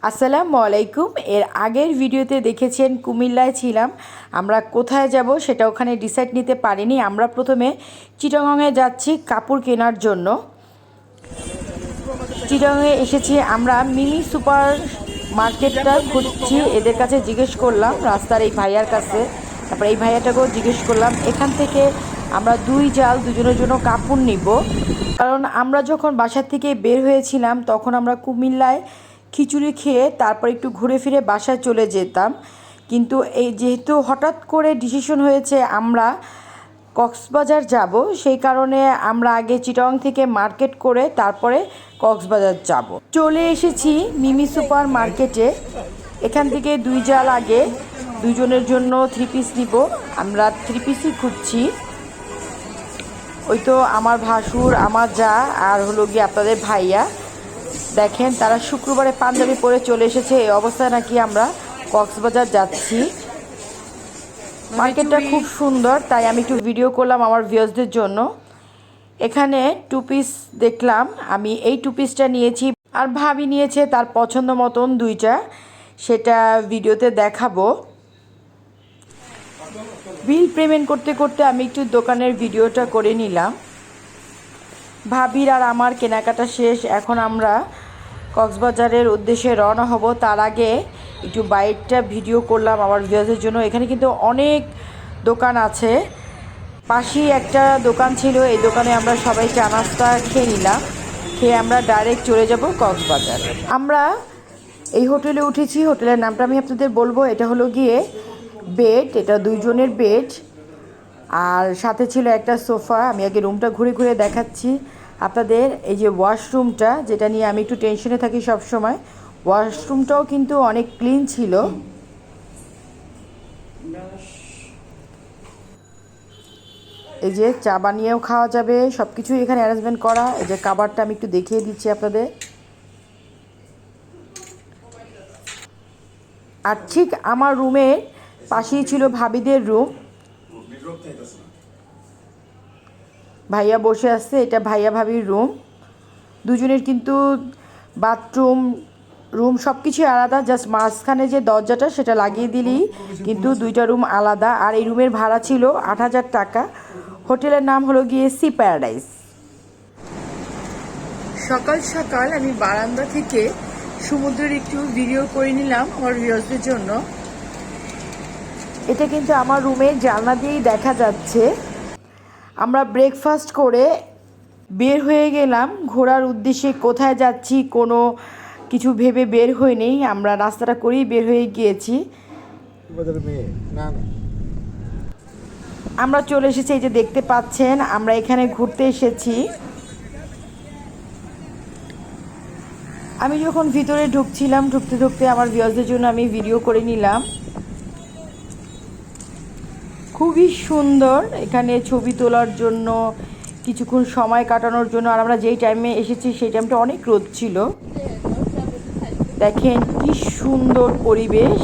আসসালামু আলাইকুম। এর আগের ভিডিওতে দেখেছেন কুমিল্লায় ছিলাম। আমরা কোথায় যাব সেটা ওখানে ডিসাইড নিতে পারিনি। আমরা প্রথমে চিটাগংয়ে যাচ্ছি কাপড় কেনার জন্য। চিটাগংয়ে এসেছি, আমরা মিনি সুপার মার্কেটটা খুঁজছি। এদের কাছে জিজ্ঞেস করলাম, রাস্তার এই ভাইয়ার কাছে, তারপরে এই ভাইয়াটাকেও জিজ্ঞেস করলাম। এখান থেকে আমরা দুজনের জন্য কাপড় নিব, কারণ আমরা যখন বাসার থেকে বের হয়েছিলাম তখন আমরা কুমিল্লায় খিচুড়ি খেয়ে তারপর একটু ঘুরে ফিরে বাসায় চলে যেতাম। কিন্তু এই যেহেতু হঠাৎ করে ডিসিশন হয়েছে আমরা কক্সবাজার যাব, সেই কারণে আমরা আগে চিটাগং থেকে মার্কেট করে তারপরে কক্সবাজার যাব। চলে এসেছি মিমি সুপার মার্কেটে। এখান থেকে আগে দুজনের জন্য 3 পিস নিব। আমরা 3 পিসই খুঁজছি। ওই তো আমার ভাসুর, আমার যা, আর হলো গিয়ে আপনাদের ভাইয়া। দেখেন তারা শুক্রবারে পাঞ্জাবি পরে চলে এসেছে। এই অবস্থায় নাকি আমরা কক্সবাজার যাচ্ছি। মার্কেটটা খুব সুন্দর, তাই আমি একটু ভিডিও করলাম আমার ভিউয়ার্সদের জন্য। এখানে 2 পিস দেখলাম, আমি এই 2 পিসটা নিয়েছি, আর ভাবি নিয়েছে তার পছন্দ মতন 2টা, সেটা ভিডিওতে দেখাবো। বিল পেমেন্ট করতে করতে আমি একটু দোকানের ভিডিওটা করে নিলাম। ভাবির আর আমার কেনাকাটা শেষ। এখন আমরা কক্সবাজারের উদ্দেশ্যে রওনা হব। তার আগে একটু বাইকটা ভিডিও করলাম আমার ভিউয়ার্সের জন্য। এখানে কিন্তু অনেক দোকান আছে। পাশেই একটা দোকান ছিল, এই দোকানে আমরা সবাই চা নাস্তা খেয়ে নিলাম। খেয়ে আমরা ডাইরেক্ট চলে যাব কক্সবাজার। আমরা এই হোটেলে উঠেছি, হোটেলের নামটা আমি আপনাদের বলবো। এটা হলো গিয়ে বেড, এটা 2 জনের বেড, আর সাথে ছিল একটা সোফা। আমি আগে রুমটা ঘুরে ঘুরে দেখাচ্ছি আপনাদের। এই যে ওয়াশরুমটা, যেটা নিয়ে আমি একটু টেনশনে থাকি সব সময়, ওয়াশরুমটাও কিন্তু অনেক ক্লিন ছিল। এই যে চা বানিয়েও খাওয়া যাবে, সব কিছুই এখানে অ্যারেঞ্জমেন্ট করা। এই যে খাবারটা আমি একটু দেখিয়ে দিচ্ছি আপনাদের। আর ঠিক আমার রুমের পাশেই ছিল ভাবিদের রুম। ভাইয়া বসে আছে, এটা ভাইয়া ভাবির রুম। দুজনের কিন্তু বাথরুম, রুম সব কিছুই আলাদা, জাস্ট মাঝখানে যে দরজাটা সেটা লাগিয়ে দিলেই কিন্তু 2টা রুম আলাদা। আর এই রুমের ভাড়া ছিল 8,000 টাকা। হোটেলের নাম হলো গিয়ে সি প্যারাডাইস। সকাল সকাল আমি বারান্দা থেকে সমুদ্রের একটু ভিডিও করে নিলাম আমার ভিউয়ার্সদের জন্য। এটা কিন্তু আমার রুমের জানলা দিয়েই দেখা যাচ্ছে। আমরা ব্রেকফাস্ট করে বের হয়ে গেলাম ঘোরার উদ্দেশ্যে। কোথায় যাচ্ছি কোনো কিছু ভেবে বের হয়ে নেই, আমরা রাস্তাটা করেই বের হয়ে গিয়েছি। আমরা চলে এসেছি, এই যে দেখতে পাচ্ছেন আমরা এখানে ঘুরতে এসেছি। আমি যখন ভিতরে ঢুকছিলাম, ঢুকতে ঢুকতে আমার ভিউয়ার্সদের জন্য আমি ভিডিও করে নিলাম। খুবই সুন্দর এখানে ছবি তোলার জন্য, কিছুক্ষণ সময় কাটানোর জন্য। আর আমরা যেই টাইমে এসেছি সেই টাইমটা অনেক রোদ ছিল। দেখেন কি সুন্দর পরিবেশ।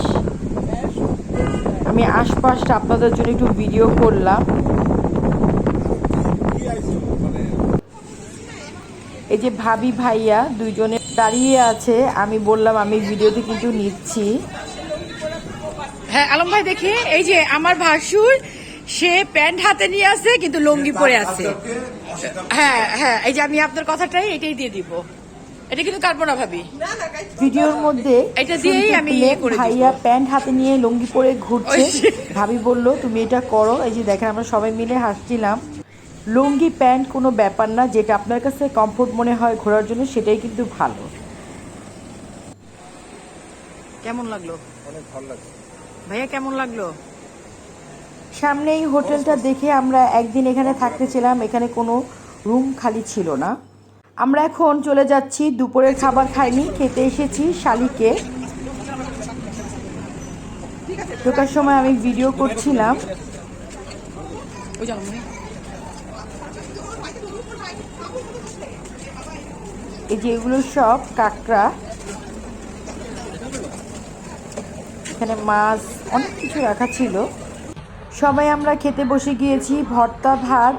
আমি আশপাশটা আপনাদের জন্য একটু ভিডিও করলাম। এই যে ভাবি ভাইয়া দুইজনে দাঁড়িয়ে আছে, আমি বললাম আমি ভিডিওতে কিন্তু নিচ্ছি। হ্যাঁ আলম ভাই, দেখি এই যে আমার ভাসুর, সে প্যান্ট হাতে নিয়ে আছে কিন্তু লুঙ্গি পরে আছে। হ্যাঁ হ্যাঁ, এই যে আমি আপনার কথাটাই এটাই দিয়ে দিব। এটা কিন্তু কাটবো না ভাবি, ভিডিওর মধ্যে এটা দিয়েই আমি ভাইয়া প্যান্ট হাতে নিয়ে লুঙ্গি পরে ঘুরছে। ভাবি বলল তুমি এটা করো। এই যে দেখেন আমরা সবাই মিলে হাসছিলাম। লুঙ্গি প্যান্ট কোনো ব্যাপার না, যেটা আপনার কাছে কমফোর্ট মনে হয় ঘোরার জন্য সেটাই কিন্তু ভালো। কেমন লাগলো? অনেক ভালো লাগছে ভাইয়া, কেমন লাগলো? সামনে এই হোটেলটা দেখে আমরা একদিন এখানে থাকতেছিলাম। এখানে কোনো রুম খালি ছিল না। আমরা এখন চলে যাচ্ছি, দুপুরের খাবার খাইনি, খেতে এসেছি শালিকে। ঢোকার সময় আমি ভিডিও করছিলাম। এই যে এগুলো সব কাঁকড়া, এখানে মাছ, অনেক কিছু রাখা ছিল। সবাই আমরা খেতে বসে গিয়েছি। ভর্তা ভাত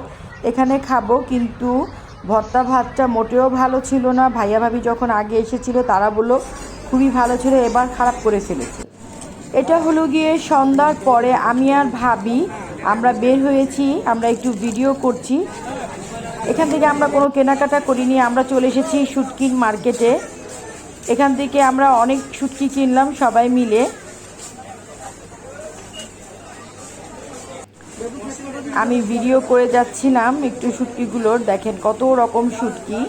এখানে খাবো, কিন্তু ভর্তা ভাতটা মোটেও ভালো ছিল না। ভাইয়া ভাবি যখন আগে এসেছিল তারা বললো খুবই ভালো ছিল, এবার খারাপ করে ফেলেছে। এটা হলো গিয়ে সন্ধ্যার পরে আমি আর ভাবি আমরা বের হয়েছি, আমরা একটু ভিডিও করছি। এখান থেকে আমরা কোনো কেনাকাটা করিনি, আমরা চলে এসেছি শুটকির মার্কেটে। এখান থেকে আমরা অনেক শুটকি কিনলাম সবাই মিলে। আমি ভিডিও করে যাচ্ছিলাম একটু শুটকিগুলোর, দেখেন কত রকম শুটকি।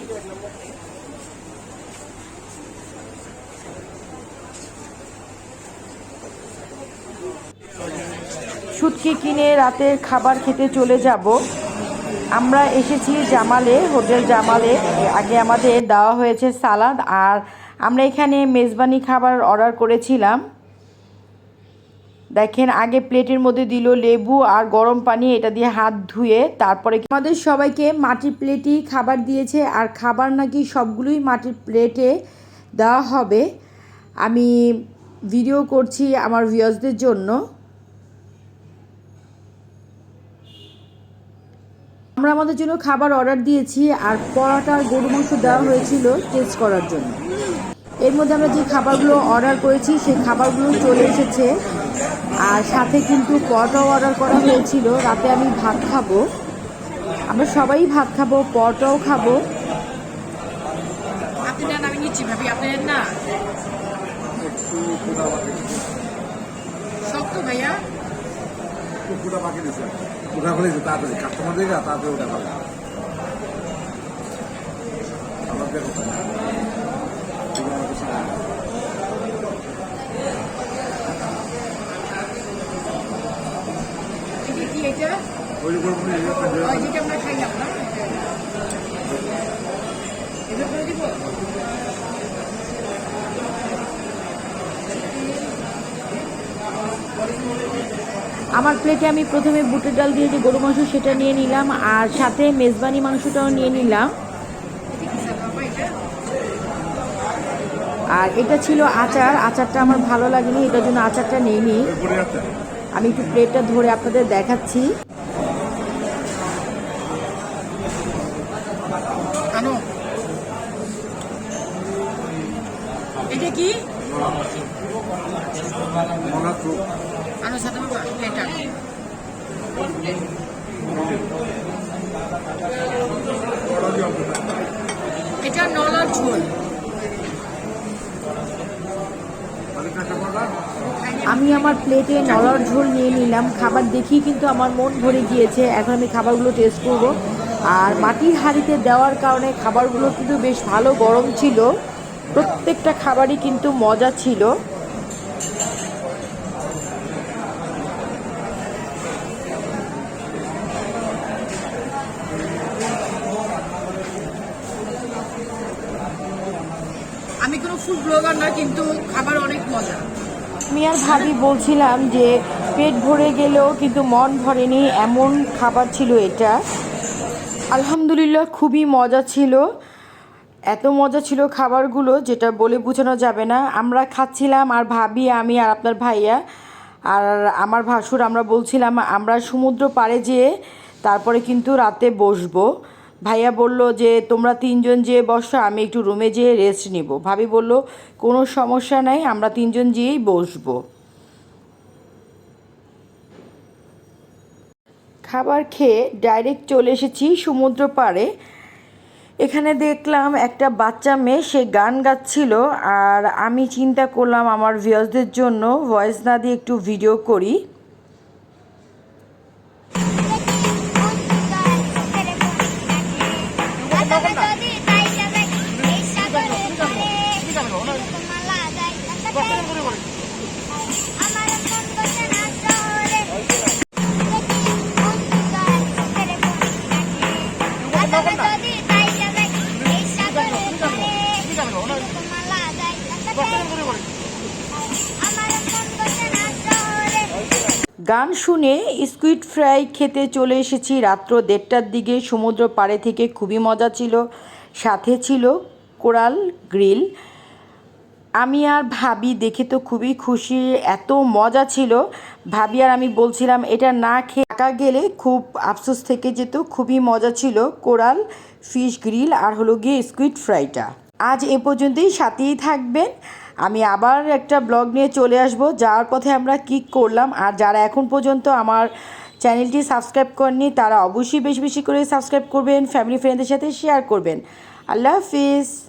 শুটকি কিনে রাতের খাবার খেতে চলে যাব। আমরা এসেছি জামালে, হোটেল জামালে। আগে আমাদের দেওয়া হয়েছে সালাদ, আর আমরা এখানে মেজবানি খাবার অর্ডার করেছিলাম। দেখেন আগে প্লেটের মধ্যে দিল লেবু আর গরম পানি, এটা দিয়ে হাত ধুয়ে তারপরে আমাদের সবাইকে মাটির প্লেটেই খাবার দিয়েছে। আর খাবার নাকি সবগুলোই মাটির প্লেটে দেওয়া হবে। আমি ভিডিও করছি আমার ভিউয়ার্সদের জন্য। আমরা আমাদের জন্য খাবার অর্ডার দিয়েছি, আর পরোটা আর গরু মাংস দেওয়া হয়েছিল টেস্ট করার জন্য। এর মধ্যে আমরা যে খাবারগুলো অর্ডার করেছি সেই খাবারগুলো চলে এসেছে, আর সাথে কিন্তু পরোটাও অর্ডার করা হয়েছিল। রাতে আমি ভাত খাবো, আমরা সবাই ভাত খাবো, পরোটাও খাবো। আপনি নেন, আমি নিচ্ছি ভাবি, আপনি নেন না। শক্ত ভাইয়া পুরোটা বাকি দিচ্ছে, ওটা ফেলেছে তাড়াতাড়ি কাস্টমার দেখে তাড়াতাড়ি ওটা ফেলে আমাদের কি এটা ওই যেটা আমরা খাইলাম না, এটা করে দিব। আমার প্লেটে আমি প্রথমে বুটের ডাল দিয়ে যে গরু মাংস সেটা নিয়ে নিলাম, আর সাথে মেজবানি মাংসটাও নিয়ে নিলাম। আর এটা ছিল আচার, আচারটা আমার ভালো লাগেনি, এটার জন্য আচারটা নিইনি। আমি একটু প্লেটটা ধরে আপনাদের দেখাচ্ছি। আনো, এটা কি আনো সাথে বাবা, প্লেট আনো। এটা নলার ঝোল। আমি আমার প্লেটে নলার ঝোল নিয়ে নিলাম। খাবার দেখি কিন্তু আমার মন ভরে গিয়েছে। এখন আমি খাবারগুলো টেস্ট করব। আর মাটির হাঁড়িতে দেওয়ার কারণে খাবারগুলো কিন্তু বেশ ভালো গরম ছিল। প্রত্যেকটা খাবারই কিন্তু মজা ছিল। আমি কোনো ফুড ব্লগার না, কিন্তু খাবার অনেক মজা। আমি আর ভাবি বলছিলাম যে পেট ভরে গেলেও কিন্তু মন ভরেনি, এমন খাবার ছিল এটা। আলহামদুলিল্লাহ খুবই মজা ছিল। এত মজা ছিল খাবারগুলো যেটা বলে বোঝানো যাবে না। আমরা খাচ্ছিলাম, আর ভাবি, আমি আর আপনার ভাইয়া আর আমার ভাসুর আমরা বলছিলাম আমরা সমুদ্র পাড়ে যেয়ে তারপরে কিন্তু রাতে বসবো। ভাইয়া বলল যে তোমরা তিনজন যেয়ে বসো, আমি একটু রুমে যেয়ে রেস্ট নিব। ভাবি বলল কোনো সমস্যা নাই, আমরা তিনজন যেয়েই বসবো। খাবার খেয়ে ডাইরেক্ট চলে এসেছি সমুদ্র পাড়ে। এখানে দেখলাম একটা বাচ্চা মেয়ে, সে গান গাচ্ছিল। আর আমি চিন্তা করলাম আমার ভিউয়ার্সদের জন্য ভয়েস না দিয়ে একটু ভিডিও করি। গান শুনে স্কুইড ফ্রাই খেতে চলে এসেছি রাত্র 1:30টার দিকে সমুদ্র পাড়ে থেকে। খুবই মজা ছিল, সাথে ছিল কোরাল গ্রিল। আমি আর ভাবি দেখে তো খুবই খুশি, এত মজা ছিল। ভাবি আর আমি বলছিলাম এটা না খেয়ে টাকা গেলে খুব আফসোস থেকে যেত। খুবই মজা ছিল কোরাল ফিশ গ্রিল আর হলো গিয়ে স্কুইড ফ্রাইটা। আজ এ পর্যন্তই, সাথেই থাকবেন। আমি আবার একটা ব্লগ নিয়ে চলে আসব, যাওয়ার পথে আমরা কী করলাম। আর যারা এখন পর্যন্ত আমার চ্যানেলটি সাবস্ক্রাইব করেননি তারা অবশ্যই বেশি বেশি করে সাবস্ক্রাইব করবেন, ফ্যামিলি ফ্রেন্ডদের সাথে শেয়ার করবেন। আল্লাহ হাফিজ।